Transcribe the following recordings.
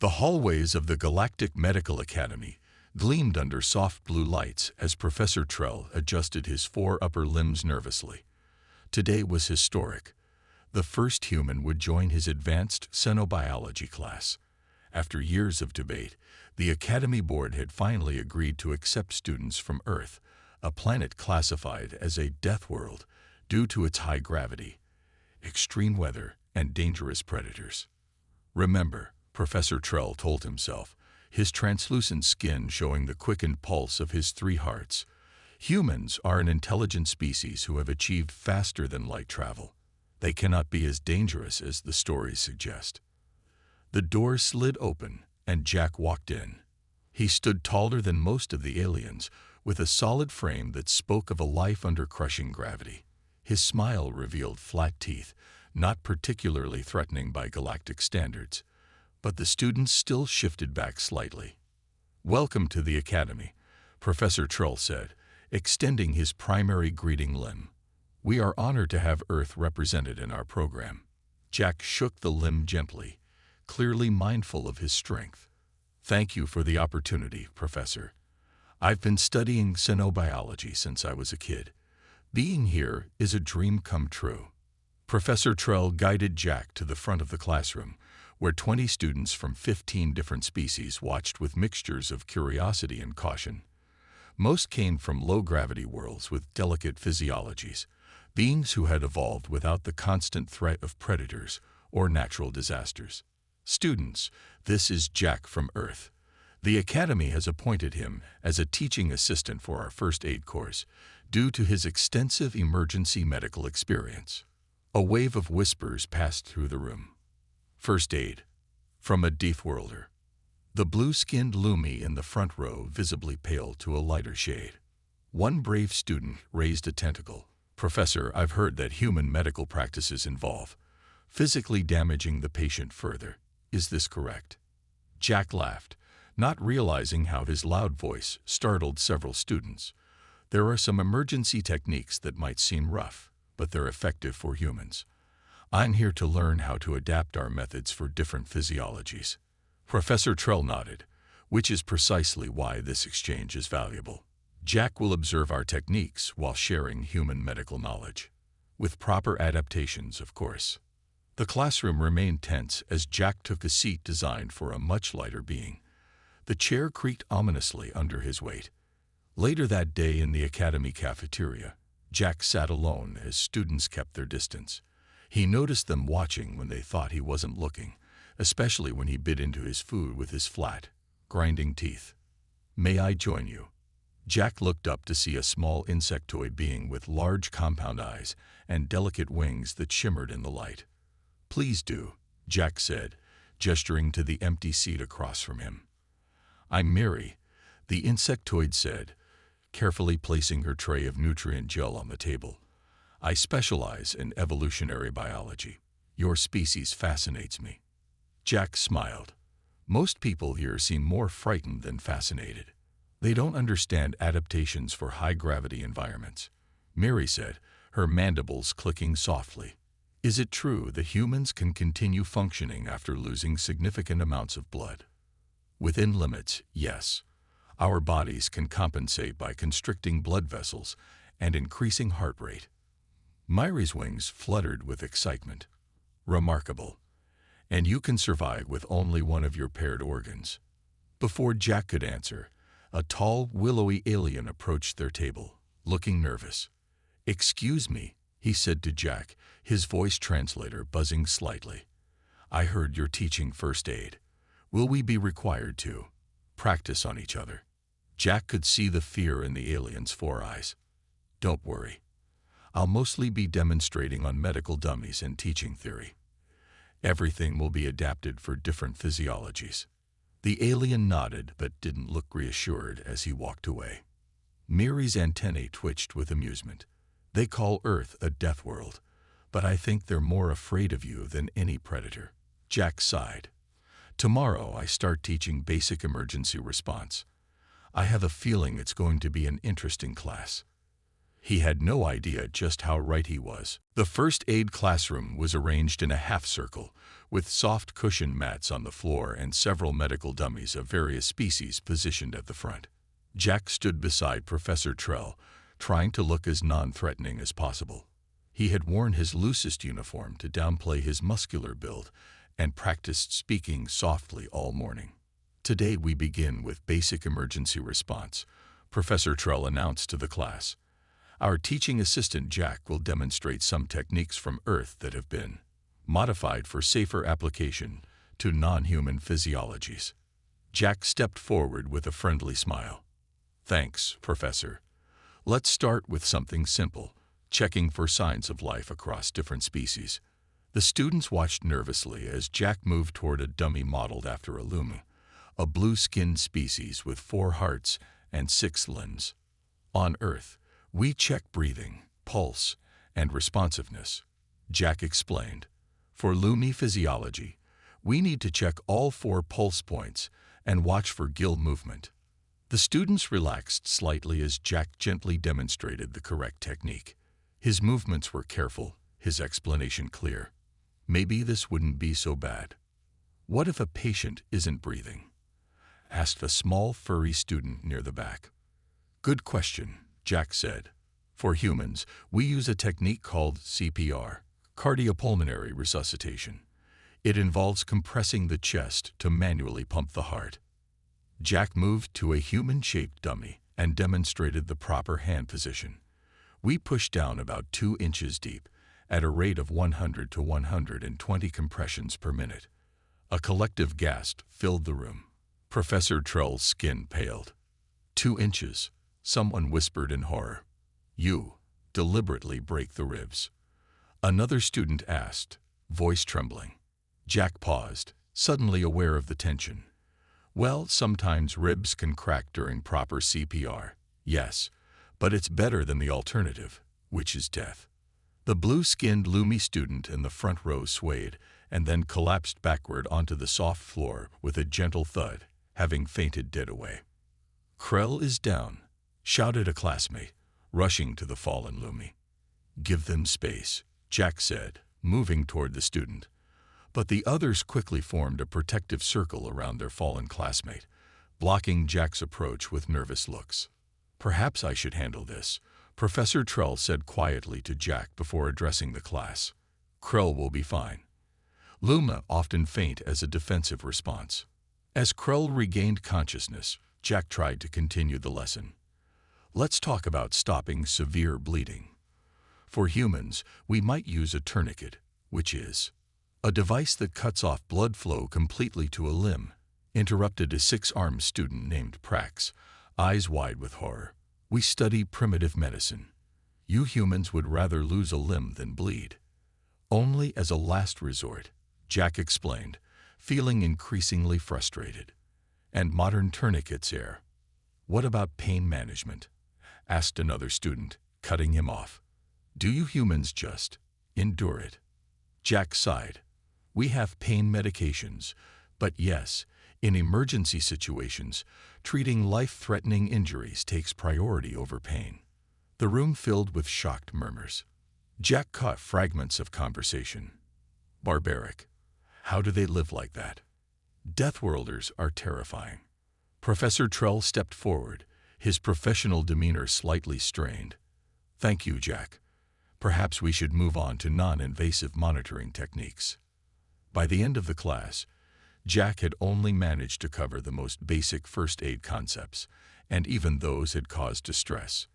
The hallways of the Galactic Medical Academy gleamed under soft blue lights as Professor Trell adjusted his 4 upper limbs nervously. Today was historic. The first human would join his advanced xenobiology class. After years of debate, the Academy Board had finally agreed to accept students from Earth, a planet classified as a death world due to its high gravity, extreme weather, and dangerous predators. Remember, Professor Trell told himself, his translucent skin showing the quickened pulse of his 3 hearts. Humans are an intelligent species who have achieved faster than light travel. They cannot be as dangerous as the stories suggest. The door slid open, and Jack walked in. He stood taller than most of the aliens, with a solid frame that spoke of a life under crushing gravity. His smile revealed flat teeth, not particularly threatening by galactic standards. But the students still shifted back slightly. "Welcome to the Academy," Professor Trell said, extending his primary greeting limb. "We are honored to have Earth represented in our program." Jack shook the limb gently, clearly mindful of his strength. "Thank you for the opportunity, Professor. I've been studying xenobiology since I was a kid. Being here is a dream come true." Professor Trell guided Jack to the front of the classroom, where 20 students from 15 different species watched with mixtures of curiosity and caution. Most came from low-gravity worlds with delicate physiologies, beings who had evolved without the constant threat of predators or natural disasters. "Students, this is Jack from Earth. The Academy has appointed him as a teaching assistant for our first aid course, due to his extensive emergency medical experience." A wave of whispers passed through the room. "First aid," from a Deathworlder. The blue-skinned Lumi in the front row visibly paled to a lighter shade. One brave student raised a tentacle. "Professor, I've heard that human medical practices involve physically damaging the patient further. Is this correct?" Jack laughed, not realizing how his loud voice startled several students. "There are some emergency techniques that might seem rough, but they're effective for humans. I'm here to learn how to adapt our methods for different physiologies." Professor Trell nodded, which is precisely why this exchange is valuable. Jack will observe our techniques while sharing human medical knowledge. With proper adaptations, of course. The classroom remained tense as Jack took a seat designed for a much lighter being. The chair creaked ominously under his weight. Later that day in the Academy cafeteria, Jack sat alone as students kept their distance. He noticed them watching when they thought he wasn't looking, especially when he bit into his food with his flat, grinding teeth. "May I join you?" Jack looked up to see a small insectoid being with large compound eyes and delicate wings that shimmered in the light. "Please do," Jack said, gesturing to the empty seat across from him. "I'm Mary," the insectoid said, carefully placing her tray of nutrient gel on the table. "I specialize in evolutionary biology. Your species fascinates me." Jack smiled. Most people here seem more frightened than fascinated. They don't understand adaptations for high-gravity environments. Mary said, her mandibles clicking softly. "Is it true that humans can continue functioning after losing significant amounts of blood?" "Within limits, yes. Our bodies can compensate by constricting blood vessels and increasing heart rate." Myri's wings fluttered with excitement. "Remarkable. And you can survive with only one of your paired organs." Before Jack could answer, a tall, willowy alien approached their table, looking nervous. "Excuse me," he said to Jack, his voice translator buzzing slightly. "I heard you're teaching first aid. Will we be required to practice on each other?" Jack could see the fear in the alien's 4 eyes. "Don't worry. I'll mostly be demonstrating on medical dummies and teaching theory. Everything will be adapted for different physiologies." The alien nodded but didn't look reassured as he walked away. Miri's antennae twitched with amusement. "They call Earth a death world, but I think they're more afraid of you than any predator." Jack sighed. "Tomorrow I start teaching basic emergency response. I have a feeling it's going to be an interesting class." He had no idea just how right he was. The first aid classroom was arranged in a half circle, with soft cushion mats on the floor and several medical dummies of various species positioned at the front. Jack stood beside Professor Trell, trying to look as non-threatening as possible. He had worn his loosest uniform to downplay his muscular build and practiced speaking softly all morning. "Today we begin with basic emergency response," Professor Trell announced to the class. "Our teaching assistant Jack will demonstrate some techniques from Earth that have been modified for safer application to non-human physiologies." Jack stepped forward with a friendly smile. "Thanks, Professor. Let's start with something simple, checking for signs of life across different species." The students watched nervously as Jack moved toward a dummy modeled after a Lumi, a blue-skinned species with 4 hearts and 6 limbs. "On Earth, we check breathing, pulse, and responsiveness," Jack explained. "For Lumi physiology, we need to check all 4 pulse points and watch for gill movement." The students relaxed slightly as Jack gently demonstrated the correct technique. His movements were careful, his explanation clear. Maybe this wouldn't be so bad. "What if a patient isn't breathing?" asked a small furry student near the back. "Good question," Jack said. "For humans, we use a technique called CPR, cardiopulmonary resuscitation. It involves compressing the chest to manually pump the heart." Jack moved to a human-shaped dummy and demonstrated the proper hand position. "We push down about 2 inches deep at a rate of 100 to 120 compressions per minute." A collective gasp filled the room. Professor Trell's skin paled. 2 inches, someone whispered in horror. "You deliberately break the ribs?" Another student asked, voice trembling. Jack paused, suddenly aware of the tension. "Well, sometimes ribs can crack during proper CPR, yes, but it's better than the alternative, which is death." The blue-skinned Lumi student in the front row swayed and then collapsed backward onto the soft floor with a gentle thud, having fainted dead away. "Krell is down," shouted a classmate, rushing to the fallen Lumi. "Give them space," Jack said, moving toward the student. But the others quickly formed a protective circle around their fallen classmate, blocking Jack's approach with nervous looks. "Perhaps I should handle this," Professor Trell said quietly to Jack before addressing the class. "Krell will be fine." Luma often faint as a defensive response. As Krell regained consciousness, Jack tried to continue the lesson. "Let's talk about stopping severe bleeding. For humans, we might use a tourniquet, which is a device that cuts off blood flow completely to a limb," interrupted a 6-armed student named Prax, eyes wide with horror. "We study primitive medicine. You humans would rather lose a limb than bleed." "Only as a last resort," Jack explained, feeling increasingly frustrated. "And modern tourniquets are." "What about pain management?" asked another student, cutting him off. "Do you humans just endure it?" Jack sighed. "We have pain medications, but yes, in emergency situations, treating life-threatening injuries takes priority over pain." The room filled with shocked murmurs. Jack caught fragments of conversation. "Barbaric. How do they live like that? Deathworlders are terrifying." Professor Trell stepped forward, his professional demeanor slightly strained. "Thank you, Jack. Perhaps we should move on to non-invasive monitoring techniques." By the end of the class, Jack had only managed to cover the most basic first aid concepts, and even those had caused distress.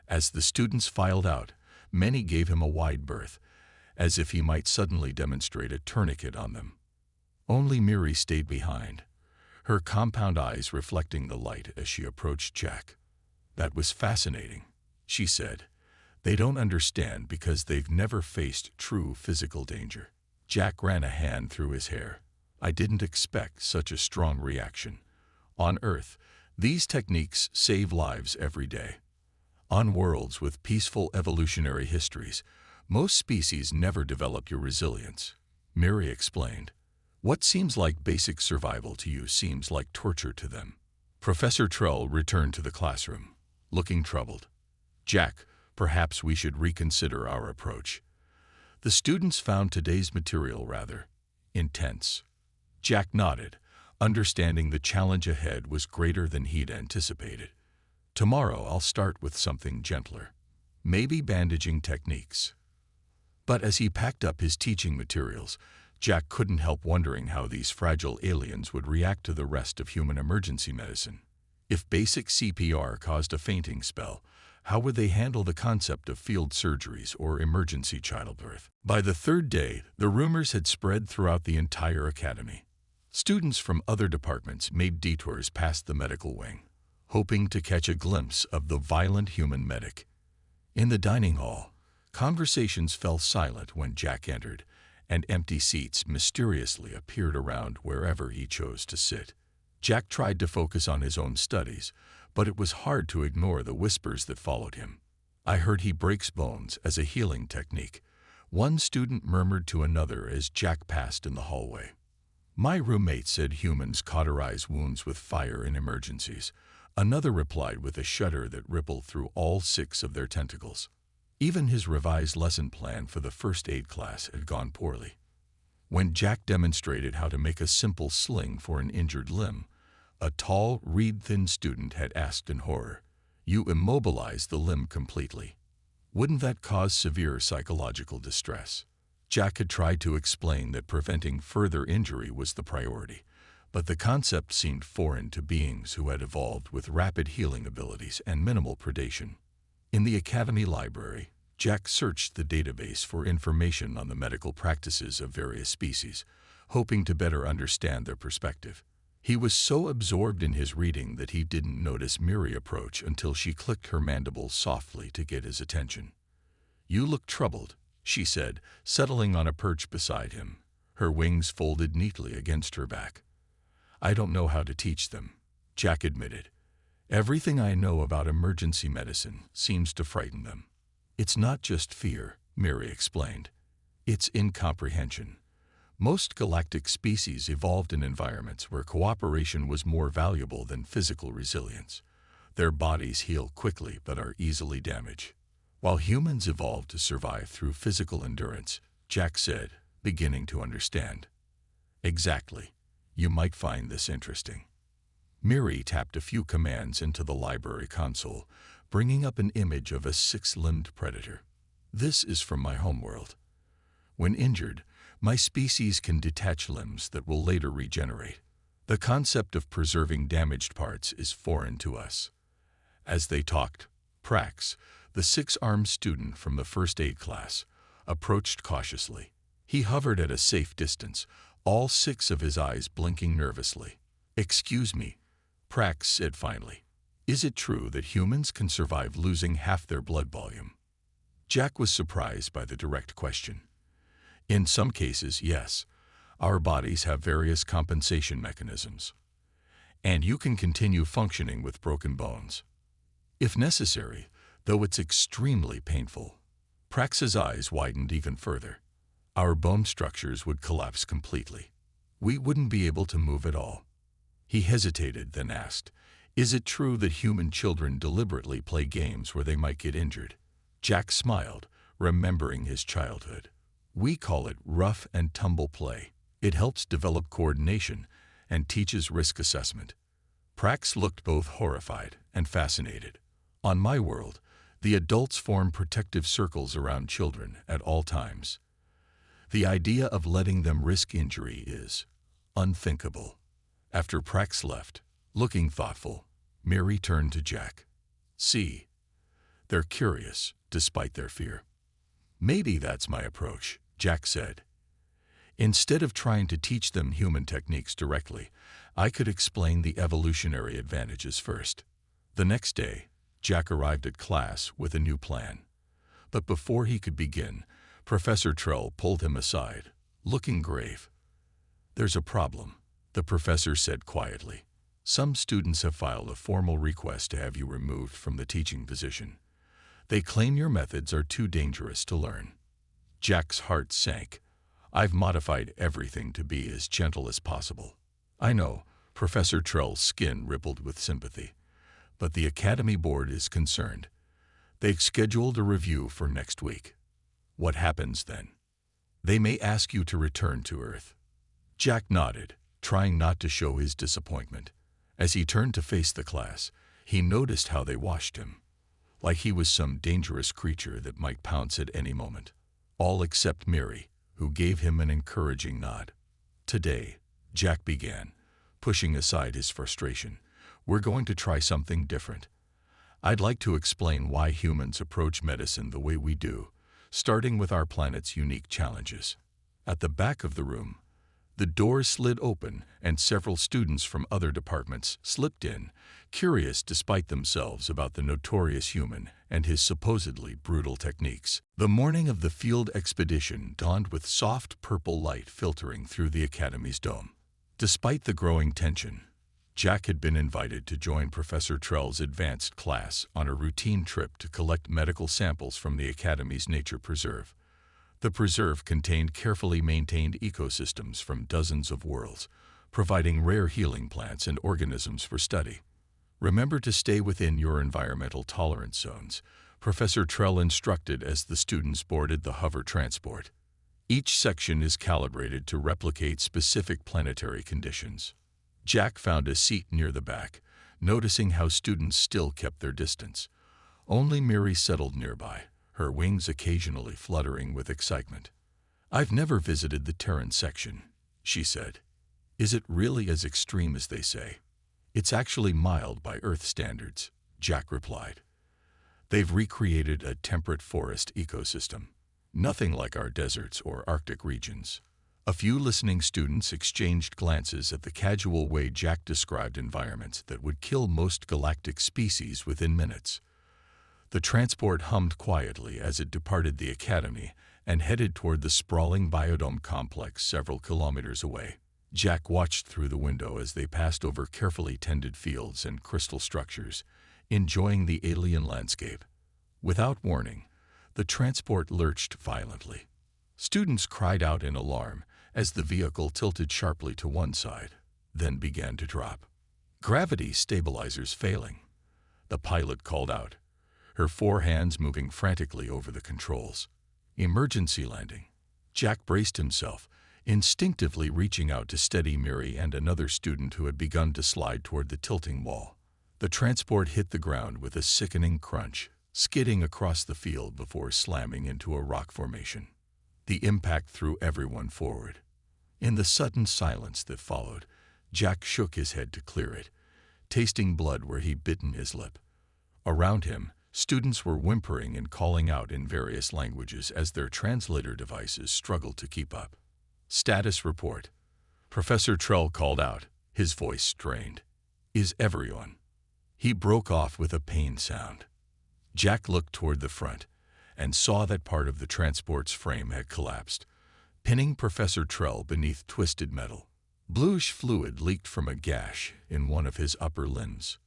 As the students filed out, many gave him a wide berth, as if he might suddenly demonstrate a tourniquet on them. Only Miri stayed behind, her compound eyes reflecting the light as she approached Jack. "That was fascinating," she said. "They don't understand because they've never faced true physical danger." Jack ran a hand through his hair. "I didn't expect such a strong reaction. On Earth, these techniques save lives every day. On worlds with peaceful evolutionary histories, most species never develop your resilience," Miri explained. "What seems like basic survival to you seems like torture to them." Professor Trell returned to the classroom, looking troubled. "Jack, Perhaps we should reconsider our approach. The students found today's material rather intense. Jack nodded, understanding the challenge ahead was greater than he'd anticipated. Tomorrow I'll start with something gentler, maybe bandaging techniques. But as he packed up his teaching materials, Jack couldn't help wondering how these fragile aliens would react to the rest of human emergency medicine. If basic CPR caused a fainting spell, how would they handle the concept of field surgeries or emergency childbirth? By the third day, the rumors had spread throughout the entire academy. Students from other departments made detours past the medical wing, hoping to catch a glimpse of the violent human medic. In the dining hall, conversations fell silent when Jack entered, and empty seats mysteriously appeared around wherever he chose to sit. Jack tried to focus on his own studies, but it was hard to ignore the whispers that followed him. I heard he breaks bones as a healing technique, one student murmured to another as Jack passed in the hallway. My roommate said humans cauterize wounds with fire in emergencies. Another replied with a shudder that rippled through all 6 of their tentacles. Even his revised lesson plan for the first aid class had gone poorly. When Jack demonstrated how to make a simple sling for an injured limb, a tall, reed-thin student had asked in horror, "You immobilize the limb completely. Wouldn't that cause severe psychological distress?" Jack had tried to explain that preventing further injury was the priority, but the concept seemed foreign to beings who had evolved with rapid healing abilities and minimal predation. In the academy library, Jack searched the database for information on the medical practices of various species, hoping to better understand their perspective. He was so absorbed in his reading that he didn't notice Miri approach until she clicked her mandibles softly to get his attention. "You look troubled," she said, settling on a perch beside him, her wings folded neatly against her back. "I don't know how to teach them," Jack admitted. "Everything I know about emergency medicine seems to frighten them." "It's not just fear," Miri explained. "It's incomprehension. Most galactic species evolved in environments where cooperation was more valuable than physical resilience. Their bodies heal quickly but are easily damaged. While humans evolved to survive through physical endurance," Jack said, beginning to understand. "Exactly. You might find this interesting." Miri tapped a few commands into the library console, bringing up an image of a 6-limbed predator. "This is from my homeworld. When injured, my species can detach limbs that will later regenerate. The concept of preserving damaged parts is foreign to us." As they talked, Prax, the 6-armed student from the first aid class, approached cautiously. He hovered at a safe distance, all 6 of his eyes blinking nervously. "Excuse me," Prax said finally. "Is it true that humans can survive losing half their blood volume?" Jack was surprised by the direct question. "In some cases, yes. Our bodies have various compensation mechanisms. And you can continue functioning with broken bones. If necessary, though it's extremely painful." Prax's eyes widened even further. "Our bone structures would collapse completely. We wouldn't be able to move at all." He hesitated, then asked, "Is it true that human children deliberately play games where they might get injured?" Jack smiled, remembering his childhood. "We call it rough and tumble play. It helps develop coordination and teaches risk assessment." Prax looked both horrified and fascinated. "On my world, the adults form protective circles around children at all times. The idea of letting them risk injury is unthinkable." After Prax left, looking thoughtful, Miri turned to Jack. "See, they're curious, despite their fear." "Maybe that's my approach," Jack said. "Instead of trying to teach them human techniques directly, I could explain the evolutionary advantages first." The next day, Jack arrived at class with a new plan. But before he could begin, Professor Trell pulled him aside, looking grave. "There's a problem," the professor said quietly. "Some students have filed a formal request to have you removed from the teaching position. They claim your methods are too dangerous to learn." Jack's heart sank. "I've modified everything to be as gentle as possible." "I know," Professor Trell's skin rippled with sympathy. "But the Academy Board is concerned. They scheduled a review for next week. What happens then? They may ask you to return to Earth. Jack nodded, trying not to show his disappointment. As he turned to face the class, he noticed how they watched him, like he was some dangerous creature that might pounce at any moment. All except Mary, who gave him an encouraging nod. Today, Jack began, pushing aside his frustration, we're going to try something different. I'd like to explain why humans approach medicine the way we do, starting with our planet's unique challenges. At the back of the room, the doors slid open and several students from other departments slipped in, curious despite themselves about the notorious human and his supposedly brutal techniques. The morning of the field expedition dawned with soft purple light filtering through the Academy's dome. Despite the growing tension, Jack had been invited to join Professor Trell's advanced class on a routine trip to collect medical samples from the Academy's nature preserve. The preserve contained carefully maintained ecosystems from dozens of worlds, providing rare healing plants and organisms for study. Remember to stay within your environmental tolerance zones, Professor Trell instructed as the students boarded the hover transport. Each section is calibrated to replicate specific planetary conditions. Jack found a seat near the back, noticing how students still kept their distance. Only Mary settled nearby, her wings occasionally fluttering with excitement. I've never visited the Terran section, she said. Is it really as extreme as they say? It's actually mild by Earth standards, Jack replied. They've recreated a temperate forest ecosystem, nothing like our deserts or Arctic regions. A few listening students exchanged glances at the casual way Jack described environments that would kill most galactic species within minutes. The transport hummed quietly as it departed the Academy and headed toward the sprawling biodome complex several kilometers away. Jack watched through the window as they passed over carefully tended fields and crystal structures, enjoying the alien landscape. Without warning, the transport lurched violently. Students cried out in alarm as the vehicle tilted sharply to one side, then began to drop. Gravity stabilizers failing, the pilot called out, her four hands moving frantically over the controls. Emergency landing. Jack braced himself, instinctively reaching out to steady Miri and another student who had begun to slide toward the tilting wall. The transport hit the ground with a sickening crunch, skidding across the field before slamming into a rock formation. The impact threw everyone forward. In the sudden silence that followed, Jack shook his head to clear it, tasting blood where he'd bitten his lip. Around him, students were whimpering and calling out in various languages as their translator devices struggled to keep up. Status report. Professor Trell called out, his voice strained. Is everyone? He broke off with a pained sound. Jack looked toward the front and saw that part of the transport's frame had collapsed, pinning Professor Trell beneath twisted metal. Bluish fluid leaked from a gash in one of his upper limbs.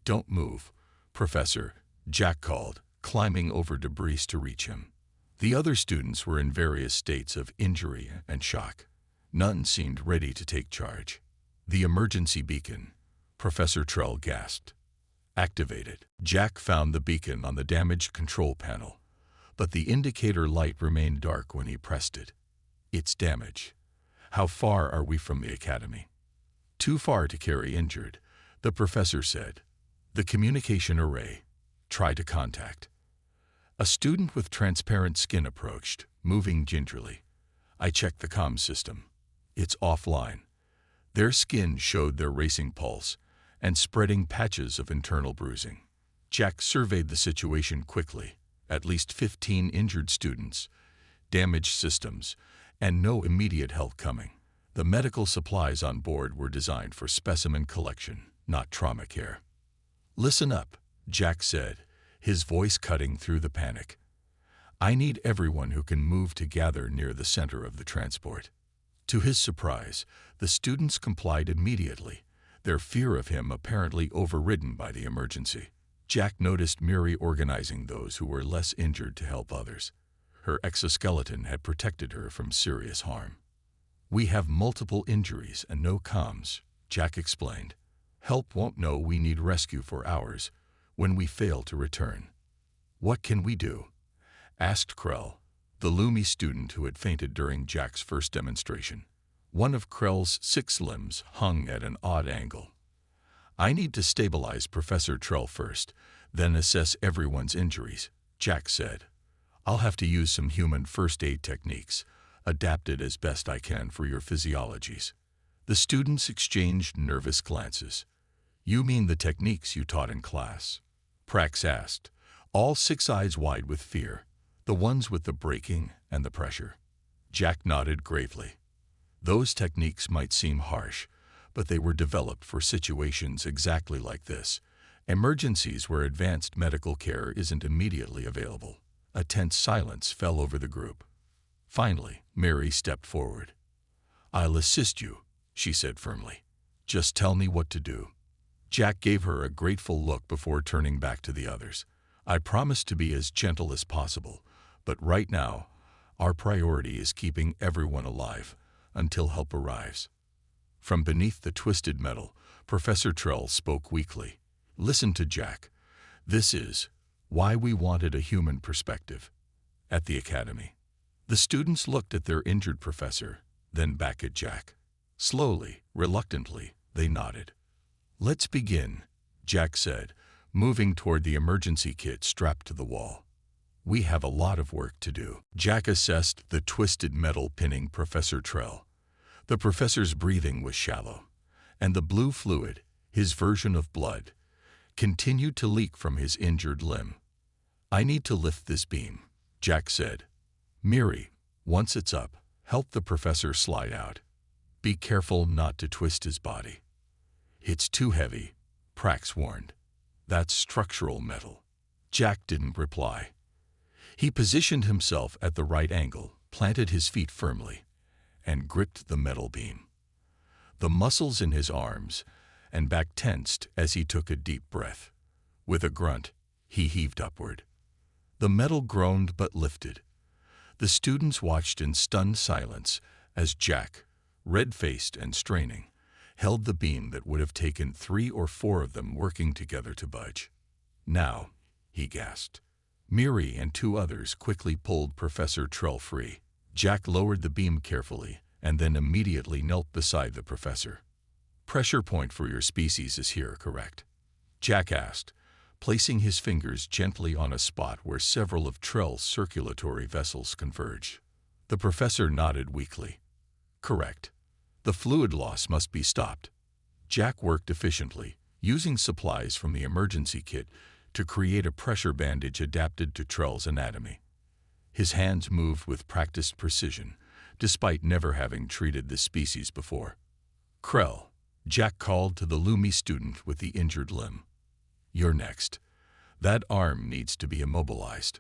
Don't move, Professor, Jack called, climbing over debris to reach him. The other students were in various states of injury and shock. None seemed ready to take charge. The emergency beacon, Professor Trell gasped. Activated. Jack found the beacon on the damaged control panel, but the indicator light remained dark when he pressed it. It's damaged. How far are we from the Academy? Too far to carry injured, the professor said. The communication array. Try to contact. A student with transparent skin approached, moving gingerly. I checked the comm system. It's offline. Their skin showed their racing pulse and spreading patches of internal bruising. Jack surveyed the situation quickly. At least 15 injured students, damaged systems, and no immediate help coming. The medical supplies on board were designed for specimen collection, not trauma care. Listen up, Jack said, his voice cutting through the panic. I need everyone who can move to gather near the center of the transport. To his surprise, the students complied immediately, their fear of him apparently overridden by the emergency. Jack noticed Miri organizing those who were less injured to help others. Her exoskeleton had protected her from serious harm. We have multiple injuries and no comms, Jack explained. Help won't know we need rescue for hours when we fail to return. "What can we do?" asked Krell, the Lumi student who had fainted during Jack's first demonstration. One of Krell's 6 limbs hung at an odd angle. "I need to stabilize Professor Trell first, then assess everyone's injuries," Jack said. "I'll have to use some human first aid techniques, adapted as best I can for your physiologies." The students exchanged nervous glances. "You mean the techniques you taught in class?" Prax asked, all 6 eyes wide with fear. "The ones with the braking and the pressure." Jack nodded gravely. "Those techniques might seem harsh, but they were developed for situations exactly like this. Emergencies where advanced medical care isn't immediately available." A tense silence fell over the group. Finally, Mary stepped forward. "I'll assist you," she said firmly. "Just tell me what to do." Jack gave her a grateful look before turning back to the others. "I promise to be as gentle as possible, but right now, our priority is keeping everyone alive until help arrives." From beneath the twisted metal, Professor Trell spoke weakly. "Listen to Jack. This is why we wanted a human perspective at the Academy." The students looked at their injured professor, then back at Jack. Slowly, reluctantly, they nodded. "Let's begin," Jack said, moving toward the emergency kit strapped to the wall. "We have a lot of work to do." Jack assessed the twisted metal pinning Professor Trell. The professor's breathing was shallow, and the blue fluid, his version of blood, continued to leak from his injured limb. "I need to lift this beam," Jack said. "Miri, once it's up, help the professor slide out. Be careful not to twist his body." "It's too heavy," Prax warned. "That's structural metal." Jack didn't reply. He positioned himself at the right angle, planted his feet firmly, and gripped the metal beam. The muscles in his arms and back tensed as he took a deep breath. With a grunt, he heaved upward. The metal groaned but lifted. The students watched in stunned silence as Jack, red-faced and straining, held the beam that would have taken 3 or 4 of them working together to budge. "Now," he gasped. Miri and 2 others quickly pulled Professor Trell free. Jack lowered the beam carefully and then immediately knelt beside the professor. "Pressure point for your species is here, correct?" Jack asked, placing his fingers gently on a spot where several of Trell's circulatory vessels converged. The professor nodded weakly. "Correct. The fluid loss must be stopped." Jack worked efficiently, using supplies from the emergency kit to create a pressure bandage adapted to Trell's anatomy. His hands moved with practiced precision, despite never having treated this species before. "Krell," Jack called to the Lumi student with the injured limb. "You're next. That arm needs to be immobilized."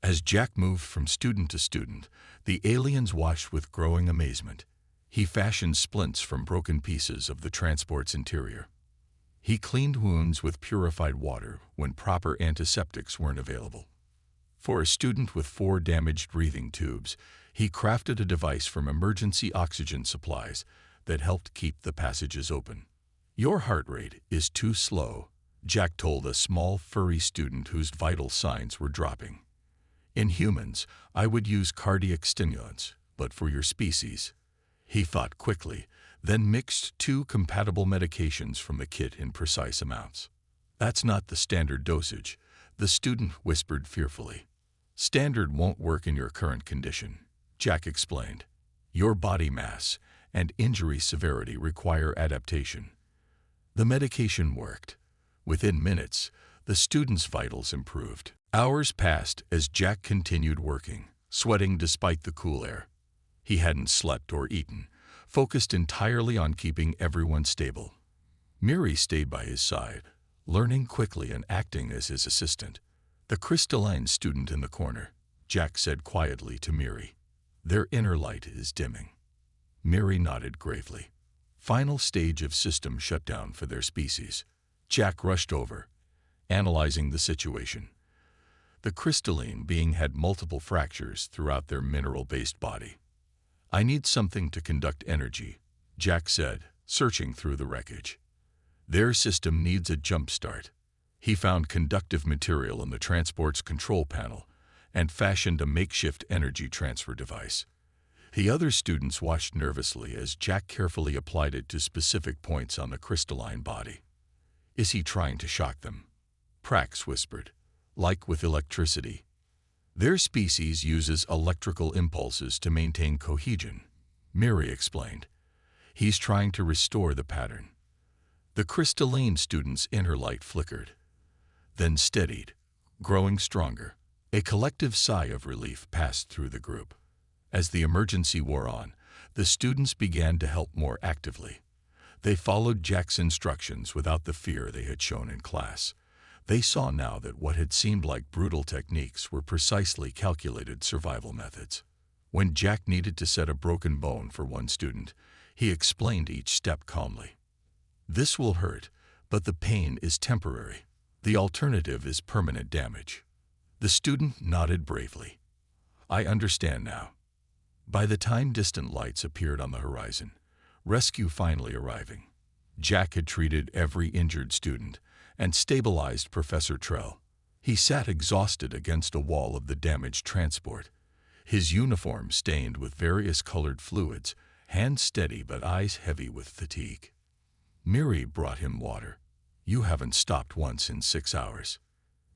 As Jack moved from student to student, the aliens watched with growing amazement. He fashioned splints from broken pieces of the transport's interior. He cleaned wounds with purified water when proper antiseptics weren't available. For a student with 4 damaged breathing tubes, he crafted a device from emergency oxygen supplies that helped keep the passages open. "Your heart rate is too slow," Jack told a small, furry student whose vital signs were dropping. "In humans, I would use cardiac stimulants, but for your species..." He thought quickly, then mixed 2 compatible medications from the kit in precise amounts. "That's not the standard dosage," the student whispered fearfully. "Standard won't work in your current condition," Jack explained. "Your body mass and injury severity require adaptation." The medication worked. Within minutes, the student's vitals improved. Hours passed as Jack continued working, sweating despite the cool air. He hadn't slept or eaten, focused entirely on keeping everyone stable. Miri stayed by his side, learning quickly and acting as his assistant. "The crystalline student in the corner," Jack said quietly to Miri. "Their inner light is dimming." Miri nodded gravely. Final stage of system shutdown for their species. Jack rushed over, analyzing the situation. The crystalline being had multiple fractures throughout their mineral-based body. "I need something to conduct energy," Jack said, searching through the wreckage. "Their system needs a jump start." He found conductive material in the transport's control panel and fashioned a makeshift energy transfer device. The other students watched nervously as Jack carefully applied it to specific points on the crystalline body. "Is he trying to shock them?" Prax whispered. "Like with electricity. Their species uses electrical impulses to maintain cohesion," Miri explained. "He's trying to restore the pattern." The crystalline student's inner light flickered, then steadied, growing stronger. A collective sigh of relief passed through the group. As the emergency wore on, the students began to help more actively. They followed Jack's instructions without the fear they had shown in class. They saw now that what had seemed like brutal techniques were precisely calculated survival methods. When Jack needed to set a broken bone for one student, he explained each step calmly. "This will hurt, but the pain is temporary. The alternative is permanent damage." The student nodded bravely. "I understand now." By the time distant lights appeared on the horizon, rescue finally arriving, Jack had treated every injured student and stabilized Professor Trell. He sat exhausted against a wall of the damaged transport, his uniform stained with various colored fluids, hands steady but eyes heavy with fatigue. Miri brought him water. "You haven't stopped once in 6 hours."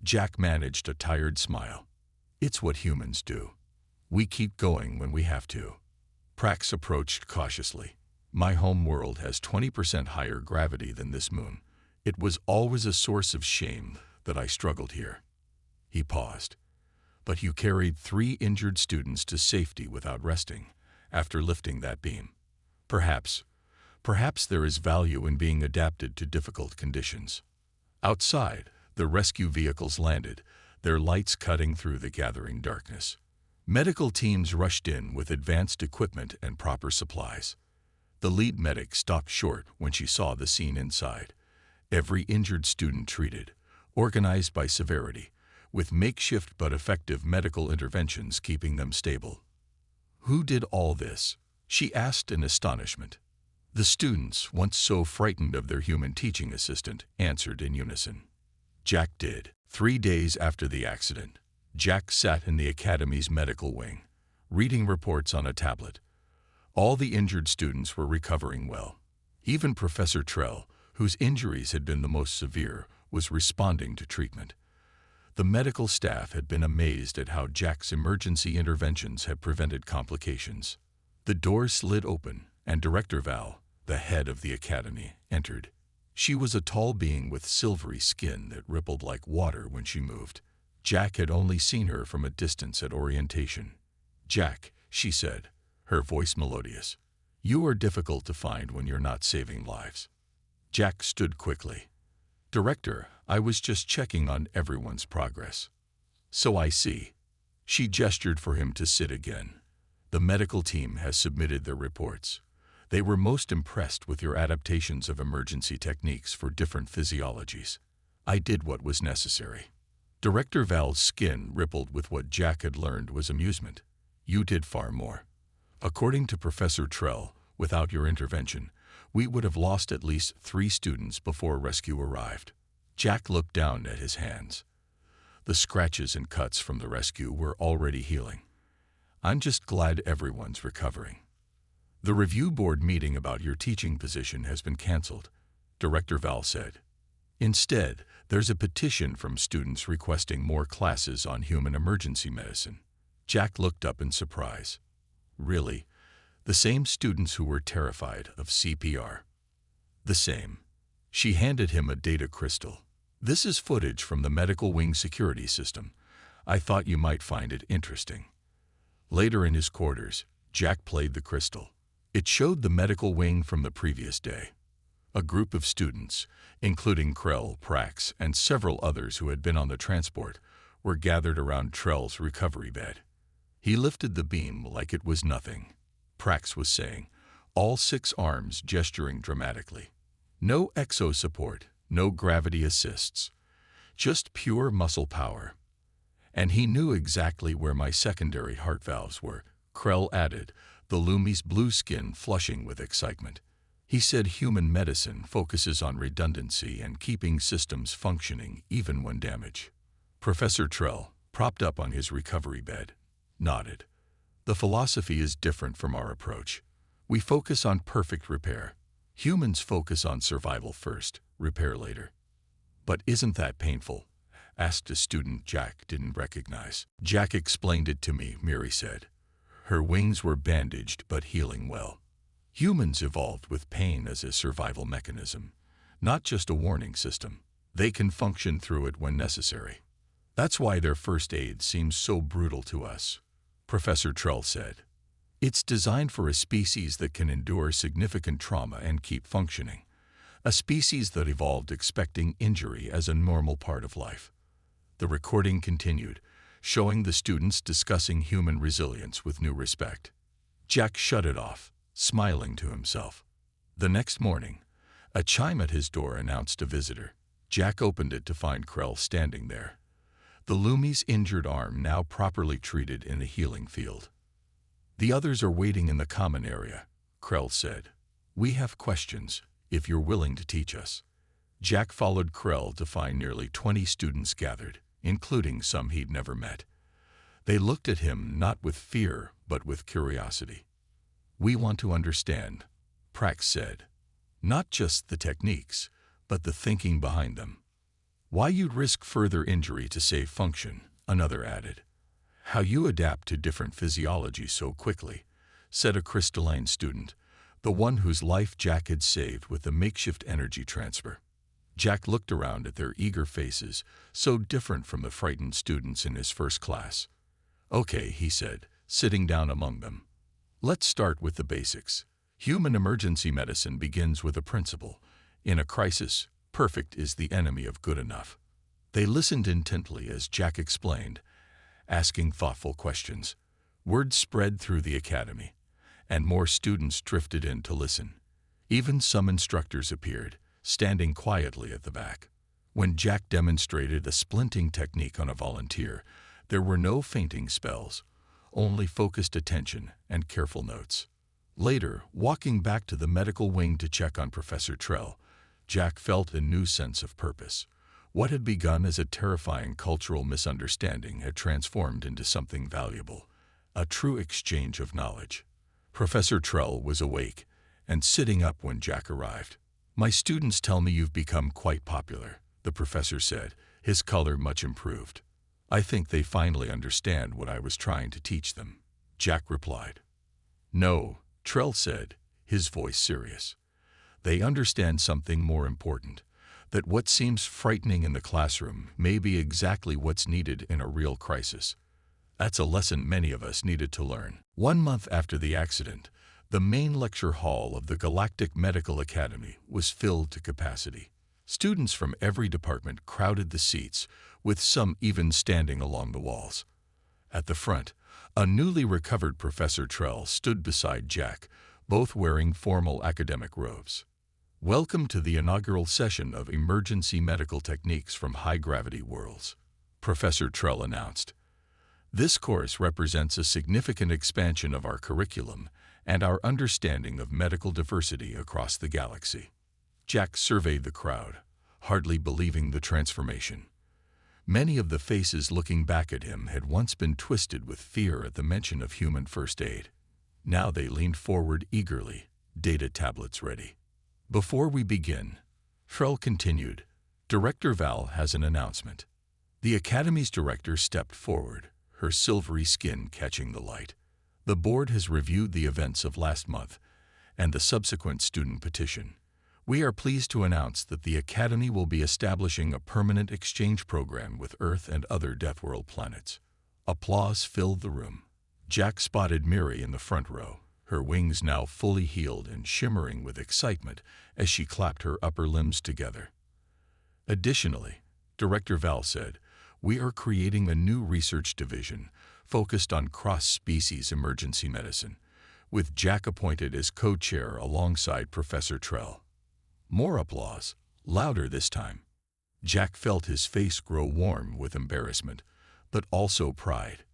Jack managed a tired smile. "It's what humans do. We keep going when we have to." Prax approached cautiously. "My home world has 20% higher gravity than this moon. It was always a source of shame that I struggled here." He paused. "But you carried 3 injured students to safety without resting, after lifting that beam. Perhaps there is value in being adapted to difficult conditions." Outside, the rescue vehicles landed, their lights cutting through the gathering darkness. Medical teams rushed in with advanced equipment and proper supplies. The lead medic stopped short when she saw the scene inside. Every injured student treated, organized by severity, with makeshift but effective medical interventions keeping them stable. "Who did all this?" she asked in astonishment. The students, once so frightened of their human teaching assistant, answered in unison. "Jack did." 3 days after the accident, Jack sat in the Academy's medical wing, reading reports on a tablet. All the injured students were recovering well. Even Professor Trell, whose injuries had been the most severe, was responding to treatment. The medical staff had been amazed at how Jack's emergency interventions had prevented complications. The door slid open, and Director Val, the head of the Academy, entered. She was a tall being with silvery skin that rippled like water when she moved. Jack had only seen her from a distance at orientation. "Jack," she said, her voice melodious, "you are difficult to find when you're not saving lives." Jack stood quickly. "Director, I was just checking on everyone's progress." "So I see." She gestured for him to sit again. "The medical team has submitted their reports. They were most impressed with your adaptations of emergency techniques for different physiologies. I did what was necessary." Director Val's skin rippled with what Jack had learned was amusement. "You did far more. According to Professor Trell, without your intervention, we would have lost at least 3 students before rescue arrived." Jack looked down at his hands. The scratches and cuts from the rescue were already healing. "I'm just glad everyone's recovering." "The review board meeting about your teaching position has been canceled," Director Val said. "Instead, there's a petition from students requesting more classes on human emergency medicine." Jack looked up in surprise. "Really? The same students who were terrified of CPR?" "The same." She handed him a data crystal. "This is footage from the medical wing security system. I thought you might find it interesting." Later in his quarters, Jack played the crystal. It showed the medical wing from the previous day. A group of students, including Krell, Prax, and several others who had been on the transport, were gathered around Trell's recovery bed. He lifted the beam like it was nothing, Prax was saying, all 6 arms gesturing dramatically. No exo support, no gravity assists, just pure muscle power. "And he knew exactly where my secondary heart valves were," Krell added, the Lumi's blue skin flushing with excitement. He said human medicine focuses on redundancy and keeping systems functioning even when damaged. Professor Trell, propped up on his recovery bed, nodded. The philosophy is different from our approach. We focus on perfect repair. Humans focus on survival first, repair later. But isn't that painful? Asked a student Jack didn't recognize. Jack explained it to me, Miri said. Her wings were bandaged but healing well. Humans evolved with pain as a survival mechanism, not just a warning system. They can function through it when necessary. That's why their first aid seems so brutal to us, Professor Trell said. It's designed for a species that can endure significant trauma and keep functioning. A species that evolved expecting injury as a normal part of life. The recording continued, showing the students discussing human resilience with new respect. Jack shut it off, smiling to himself. The next morning, a chime at his door announced a visitor. Jack opened it to find Krell standing there. The Lumi's injured arm now properly treated in the healing field. The others are waiting in the common area, Krell said. We have questions, if you're willing to teach us. Jack followed Krell to find nearly 20 students gathered, including some he'd never met. They looked at him not with fear, but with curiosity. We want to understand, Prax said. Not just the techniques, but the thinking behind them. Why you'd risk further injury to save function, another added. How you adapt to different physiology so quickly, said a crystalline student, the one whose life Jack had saved with the makeshift energy transfer. Jack looked around at their eager faces, so different from the frightened students in his first class. Okay, he said, sitting down among them. Let's start with the basics. Human emergency medicine begins with a principle. In a crisis, perfect is the enemy of good enough. They listened intently as Jack explained, asking thoughtful questions. Word spread through the academy, and more students drifted in to listen. Even some instructors appeared, standing quietly at the back. When Jack demonstrated a splinting technique on a volunteer, there were no fainting spells, only focused attention and careful notes. Later, walking back to the medical wing to check on Professor Trell, Jack felt a new sense of purpose. What had begun as a terrifying cultural misunderstanding had transformed into something valuable, a true exchange of knowledge. Professor Trell was awake and sitting up when Jack arrived. My students tell me you've become quite popular, the professor said, his color much improved. I think they finally understand what I was trying to teach them, Jack replied. No, Trell said, his voice serious. They understand something more important, that what seems frightening in the classroom may be exactly what's needed in a real crisis. That's a lesson many of us needed to learn. 1 month after the accident, the main lecture hall of the Galactic Medical Academy was filled to capacity. Students from every department crowded the seats, with some even standing along the walls. At the front, a newly recovered Professor Trell stood beside Jack, both wearing formal academic robes. Welcome to the inaugural session of Emergency Medical Techniques from High-Gravity Worlds, Professor Trell announced. This course represents a significant expansion of our curriculum and our understanding of medical diversity across the galaxy. Jack surveyed the crowd, hardly believing the transformation. Many of the faces looking back at him had once been twisted with fear at the mention of human first aid. Now they leaned forward eagerly, data tablets ready. Before we begin, Trell continued, Director Val has an announcement. The Academy's director stepped forward, her silvery skin catching the light. The board has reviewed the events of last month and the subsequent student petition. We are pleased to announce that the Academy will be establishing a permanent exchange program with Earth and other Deathworld planets. Applause filled the room. Jack spotted Miri in the front row, her wings now fully healed and shimmering with excitement as she clapped her upper limbs together. Additionally, Director Val said, we are creating a new research division focused on cross-species emergency medicine, with Jack appointed as co-chair alongside Professor Trell. More applause, louder this time. Jack felt his face grow warm with embarrassment, but also pride.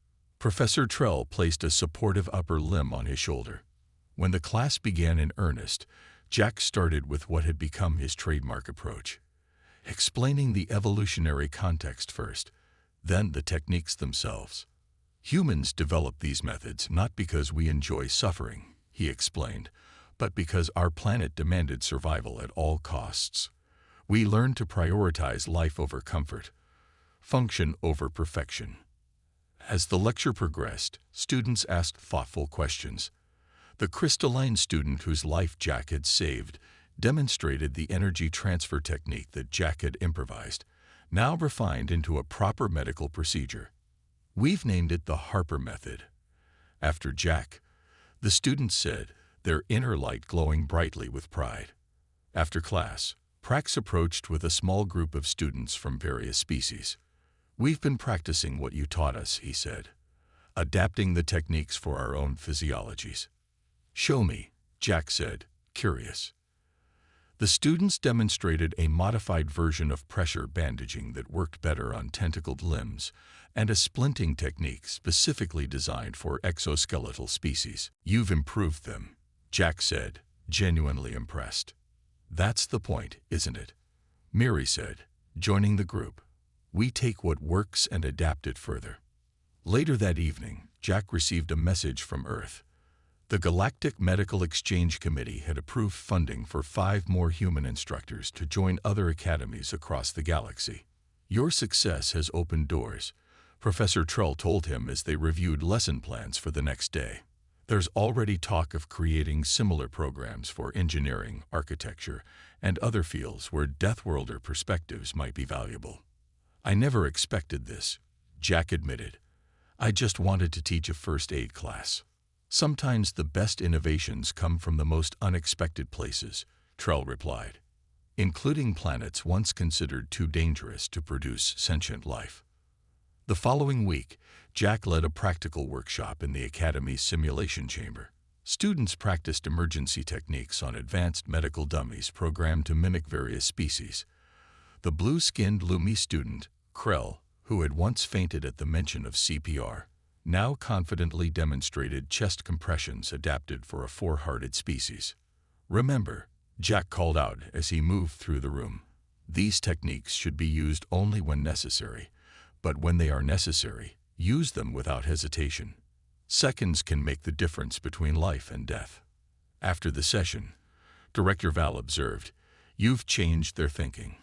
Professor Trell placed a supportive upper limb on his shoulder. When the class began in earnest, Jack started with what had become his trademark approach, explaining the evolutionary context first, then the techniques themselves. Humans develop these methods not because we enjoy suffering, he explained, but because our planet demanded survival at all costs. We learned to prioritize life over comfort, function over perfection. As the lecture progressed, students asked thoughtful questions. The crystalline student whose life Jack had saved demonstrated the energy transfer technique that Jack had improvised, now refined into a proper medical procedure. We've named it the Harper method, after Jack, the students said, their inner light glowing brightly with pride. After class, Prax approached with a small group of students from various species. We've been practicing what you taught us, he said, adapting the techniques for our own physiologies. Show me, Jack said, curious. The students demonstrated a modified version of pressure bandaging that worked better on tentacled limbs and a splinting technique specifically designed for exoskeletal species. You've improved them, Jack said, genuinely impressed. That's the point, isn't it? Miri said, joining the group. We take what works and adapt it further. Later that evening, Jack received a message from Earth. The Galactic Medical Exchange Committee had approved funding for 5 more human instructors to join other academies across the galaxy. Your success has opened doors, Professor Trull told him as they reviewed lesson plans for the next day. There's already talk of creating similar programs for engineering, architecture, and other fields where Deathworlder perspectives might be valuable. I never expected this, Jack admitted. I just wanted to teach a first aid class. Sometimes the best innovations come from the most unexpected places, Trull replied, including planets once considered too dangerous to produce sentient life. The following week, Jack led a practical workshop in the Academy's simulation chamber. Students practiced emergency techniques on advanced medical dummies programmed to mimic various species. The blue-skinned Lumi student, Krell, who had once fainted at the mention of CPR, now confidently demonstrated chest compressions adapted for a 4-hearted species. Remember, Jack called out as he moved through the room, these techniques should be used only when necessary, but when they are necessary, use them without hesitation. Seconds can make the difference between life and death. After the session, Director Val observed, you've changed their thinking.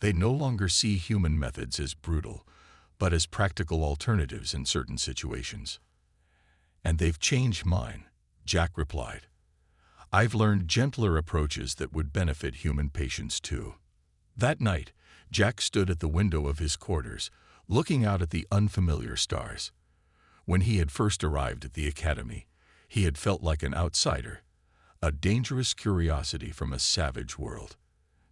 They no longer see human methods as brutal, but as practical alternatives in certain situations. And they've changed mine, Jack replied. I've learned gentler approaches that would benefit human patients too. That night, Jack stood at the window of his quarters, looking out at the unfamiliar stars. When he had first arrived at the Academy, he had felt like an outsider, a dangerous curiosity from a savage world.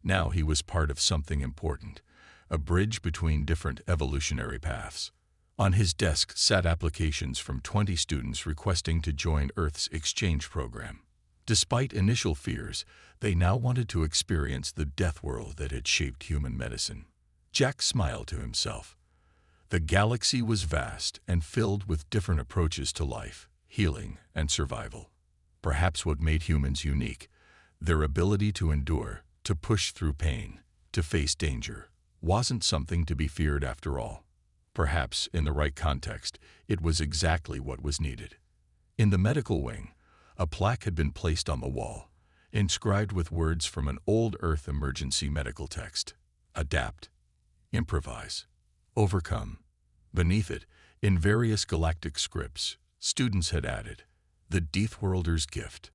Now he was part of something important, a bridge between different evolutionary paths. On his desk sat applications from 20 students requesting to join Earth's exchange program. Despite initial fears, they now wanted to experience the death world that had shaped human medicine. Jack smiled to himself. The galaxy was vast and filled with different approaches to life, healing, and survival. Perhaps what made humans unique, their ability to endure, to push through pain, to face danger, wasn't something to be feared after all. Perhaps, in the right context, it was exactly what was needed. In the medical wing, a plaque had been placed on the wall, inscribed with words from an old Earth emergency medical text. Adapt. Improvise. Overcome. Beneath it, in various galactic scripts, students had added, the Deathworlder's gift.